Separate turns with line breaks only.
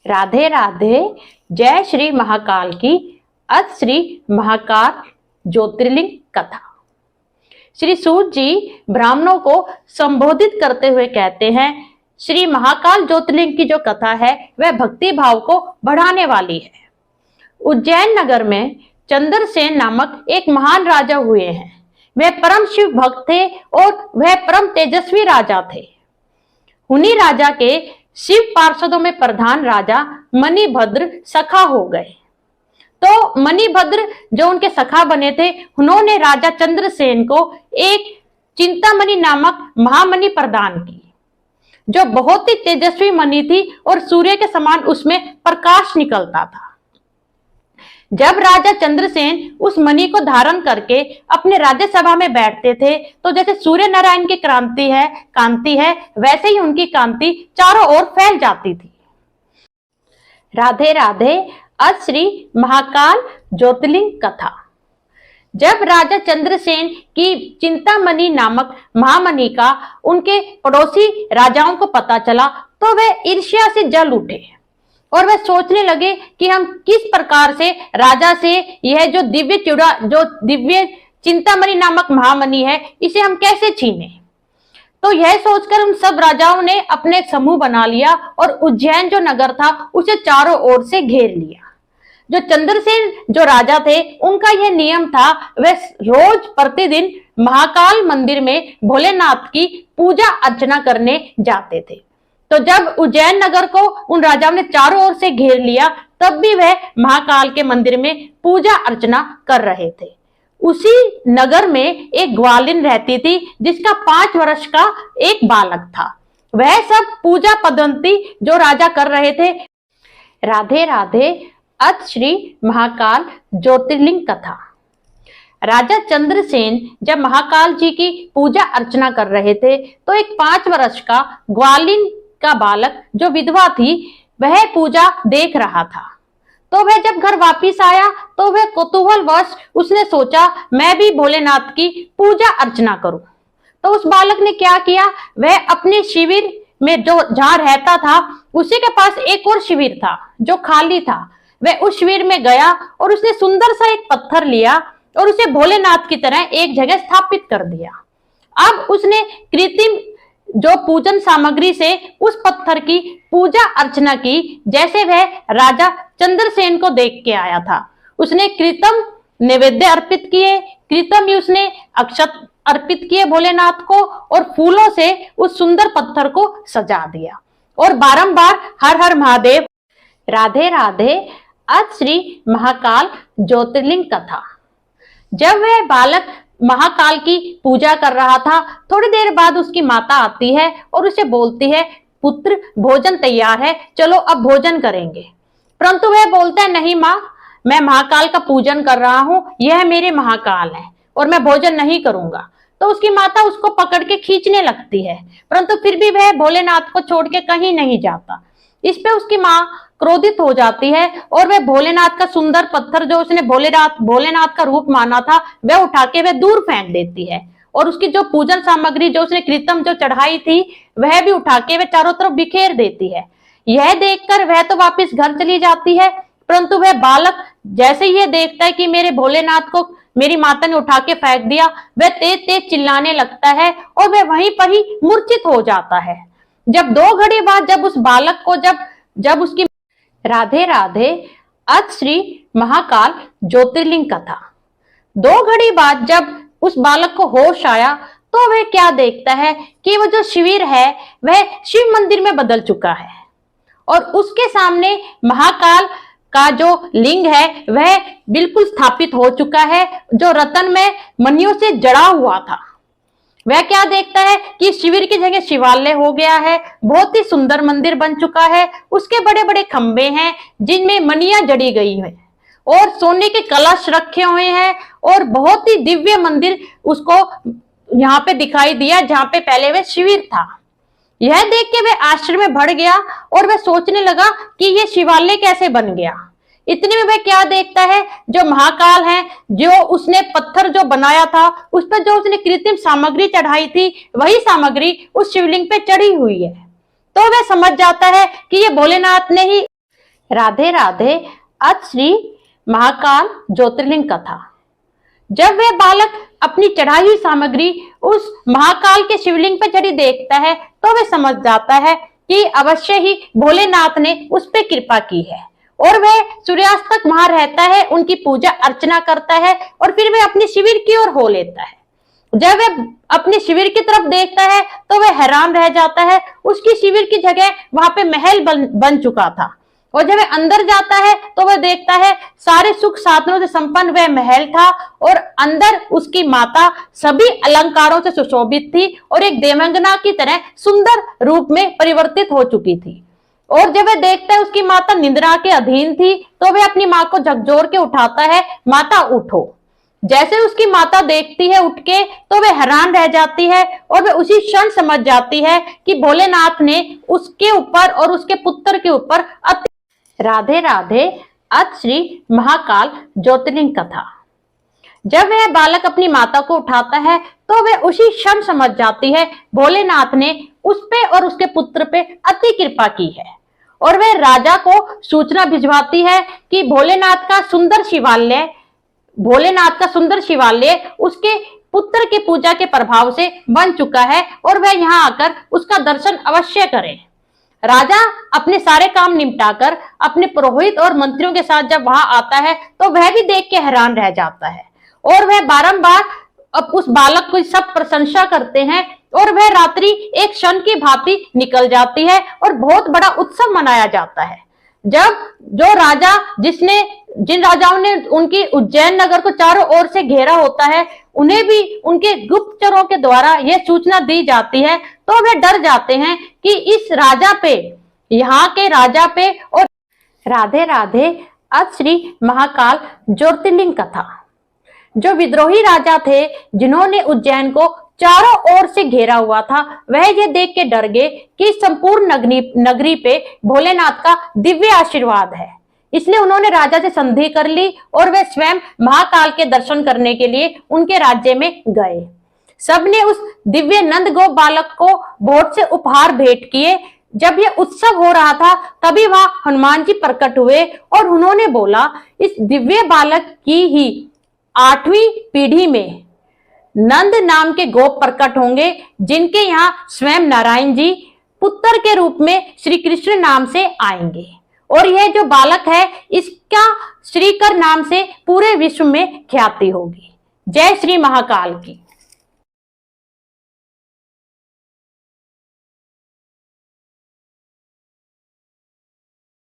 राधे राधे। जय श्री महाकाल की अत श्री महाकाल ज्योतिर्लिंग कथा। श्री सूत जी ब्राह्मणों को संबोधित करते हुए कहते हैं, श्री महाकाल ज्योतिर्लिंग की जो कथा है वह भक्ति भाव को बढ़ाने वाली है। उज्जैन नगर में चंद्रसेन नामक एक महान राजा हुए हैं। वह परम शिव भक्त थे और वह परम तेजस्वी राजा थे। उन्हीं राजा के शिव पार्षदों में प्रधान राजा मणिभद्र सखा हो गए। तो मणिभद्र जो उनके सखा बने थे, उन्होंने राजा चंद्रसेन को एक चिंतामणि नामक महामणि प्रदान की, जो बहुत ही तेजस्वी मणि थी और सूर्य के समान उसमें प्रकाश निकलता था। जब राजा चंद्रसेन उस मणि को धारण करके अपने राज्यसभा में बैठते थे, तो जैसे सूर्य नारायण की कांति है, वैसे ही उनकी कांति चारों ओर फैल जाती थी। राधे राधे। अत श्री महाकाल ज्योतिर्लिंग कथा। जब राजा चंद्रसेन की चिंतामणि नामक महामणि का उनके पड़ोसी राजाओं को पता चला, तो वे ईर्ष्या से जल उठे और वे सोचने लगे कि हम किस प्रकार से राजा से यह जो दिव्य चिंतामणि नामक महामणि है, इसे हम कैसे छीने। तो यह सोचकर उन सब राजाओं ने अपने एक समूह बना लिया और उज्जैन जो नगर था उसे चारों ओर से घेर लिया। जो चंद्रसेन जो राजा थे, उनका यह नियम था, वे रोज प्रतिदिन महाकाल मंदिर में भोलेनाथ की पूजा अर्चना करने जाते थे। तो जब उज्जैन नगर को उन राजाओं ने चारों ओर से घेर लिया, तब भी वह महाकाल के मंदिर में पूजा अर्चना कर रहे थे। उसी नगर में एक ग्वालिन रहती थी, जिसका 5 वर्ष का एक बालक था। वह सब पूजा पद्धति जो राजा कर रहे थे। राधे राधे। अत श्री महाकाल ज्योतिर्लिंग कथा। राजा चंद्रसेन जब महाकाल जी की पूजा अर्चना कर रहे थे, तो एक 5 वर्ष का ग्वालिन का बालक जो विधवा थी, वह पूजा देख रहा था। तो वह जब घर वापिस आया, तो वह कौतूहलवश उसने सोचा, मैं भी भोलेनाथ की पूजा अर्चना करूं। तो उस बालक ने क्या किया, वह अपने शिविर में जो जहां रहता था, उसी के पास एक और शिविर था जो खाली था। वह उस शिविर में गया और उसने सुंदर सा एक पत्थर लिया और उसे भोलेनाथ की तरह एक जगह स्थापित कर दिया। अब उसने कृत्रिम जो पूजन सामग्री से उस पत्थर की पूजा अर्चना की, जैसे वह राजा चंद्रसेन को देख के आया था। उसने कृतम नैवेद्य अर्पित किए, कृतम ही उसने अक्षत अर्पित किए भोलेनाथ को, और फूलों से उस सुंदर पत्थर को सजा दिया और बारंबार हर हर महादेव। राधे राधे। अत श्री महाकाल ज्योतिर्लिंग कथा। जब वह बालक महाकाल की पूजा कर रहा था, थोड़ी देर बाद उसकी माता आती है और उसे बोलती है, पुत्र भोजन तैयार है, चलो अब भोजन करेंगे। परंतु वह बोलता है, नहीं माँ, मैं महाकाल का पूजन कर रहा हूँ, यह मेरे महाकाल है और मैं भोजन नहीं करूंगा। तो उसकी माता उसको पकड़ के खींचने लगती है, परंतु फिर भी वह भोलेनाथ को छोड़ के कहीं नहीं जाता। इस पे उसकी माँ क्रोधित हो जाती है और वह भोलेनाथ का सुंदर पत्थर जो उसने भोलेनाथ का रूप माना था, वह उठा के वह दूर फेंक देती है, और उसकी जो पूजन सामग्री जो उसने कृतम जो चढ़ाई थी, वह भी उठा के वह चारों तरफ बिखेर देती है। यह देखकर वह तो वापस घर चली जाती है, परंतु वह बालक जैसे ही यह देखता है कि मेरे भोलेनाथ को मेरी माता ने उठा के फेंक दिया, वह तेज तेज चिल्लाने लगता है और वह वहीं पर ही मूर्छित हो जाता है। जब 2 घड़ी बाद जब उस बालक को जब उसकी राधे राधे। अत श्री महाकाल ज्योतिर्लिंग कथा। 2 घड़ी बाद जब उस बालक को होश आया, तो वह क्या देखता है कि वो जो शिविर है वह शिव मंदिर में बदल चुका है और उसके सामने महाकाल का जो लिंग है वह बिल्कुल स्थापित हो चुका है, जो रतन में मणियों से जड़ा हुआ था। वह क्या देखता है कि शिविर की जगह शिवालय हो गया है, बहुत ही सुंदर मंदिर बन चुका है। उसके बड़े बड़े खंबे हैं जिनमें मणियां जड़ी गई हैं और सोने के कलश रखे हुए हैं, और बहुत ही दिव्य मंदिर उसको यहाँ पे दिखाई दिया जहाँ पे पहले वह शिविर था। यह देख के वह आश्चर्य में भर गया और वह सोचने लगा कि यह शिवालय कैसे बन गया। इतने में वह क्या देखता है, जो महाकाल है, जो उसने पत्थर जो बनाया था, उस पर जो उसने कृत्रिम सामग्री चढ़ाई थी, वही सामग्री उस शिवलिंग पे चढ़ी हुई है। तो वह समझ जाता है कि ये भोलेनाथ ने ही राधे राधे। अथ श्री महाकाल ज्योतिर्लिंग कथा। जब वह बालक अपनी चढ़ाई हुई सामग्री उस महाकाल के शिवलिंग पर चढ़ी देखता है तो वह समझ जाता है कि अवश्य ही भोलेनाथ ने उस पर कृपा की है और वह सूर्यास्त तक वहां रहता है, उनकी पूजा अर्चना करता है और फिर वह अपने शिविर की ओर हो लेता है। जब वह अपने शिविर की तरफ देखता है तो वह हैरान रह जाता है। उसकी शिविर की जगह वहां पे महल बन चुका था और जब वह अंदर जाता है तो वह देखता है सारे सुख साधनों से संपन्न वह महल था और अंदर उसकी माता सभी अलंकारों से सुशोभित थी और एक देवांगना की तरह सुंदर रूप में परिवर्तित हो चुकी थी। और जब वह देखता है उसकी माता निद्रा के अधीन थी तो वह अपनी माँ को झकझोर के उठाता है, माता उठो। जैसे उसकी माता देखती है उठ के तो वह हैरान रह जाती है और वह उसी क्षण समझ जाती है कि भोलेनाथ ने उसके ऊपर और उसके पुत्र के ऊपर राधे राधे। अथ श्री महाकाल ज्योतिर्लिंग कथा। जब वह बालक अपनी माता को उठाता है तो वह उसी क्षण समझ जाती है भोलेनाथ ने उस पे और उसके पुत्र पे अति कृपा की है और वह राजा को सूचना भिजवाती है कि भोलेनाथ का सुंदर शिवालय उसके पुत्र के पूजा के प्रभाव से बन चुका है और वह यहाँ आकर उसका दर्शन अवश्य करे। राजा अपने सारे काम निपटाकर अपने पुरोहित और मंत्रियों के साथ जब वहां आता है तो वह भी देख के हैरान रह जाता है और वह बारंबार अब उस बालक को सब प्रशंसा करते हैं और वह रात्रि एक क्षण की भांति निकल जाती है और बहुत बड़ा उत्सव मनाया जाता है। जब जो राजा जिन राजाओं ने उनकी उज्जैन नगर को चारों ओर से घेरा होता है उन्हें भी उनके गुप्तचरों के द्वारा यह सूचना दी जाती है तो वे डर जाते हैं कि इस राजा पे, यहाँ के राजा पे। और राधे राधे। अथ श्री महाकाल ज्योतिर्लिंग कथा। जो विद्रोही राजा थे जिन्होंने उज्जैन को चारों ओर से घेरा हुआ था वह ये देख के डर गए कि संपूर्ण नगरी पे भोलेनाथ का दिव्य आशीर्वाद है, इसलिए उन्होंने राजा से संधि कर ली और वे स्वयं महाकाल के दर्शन करने के लिए उनके राज्य में गए। सबने उस दिव्य नंद गोप बालक को बहुत से उपहार भेंट किए। जब यह उत्सव हो रहा था तभी वहां हनुमान जी प्रकट हुए और उन्होंने बोला, इस दिव्य बालक की ही 8वीं पीढ़ी में नंद नाम के गोप प्रकट होंगे जिनके यहाँ स्वयं नारायण जी पुत्र के रूप में श्री कृष्ण नाम से आएंगे और यह जो बालक है इसका श्रीकर नाम से पूरे विश्व में ख्याति होगी। जय श्री महाकाल की।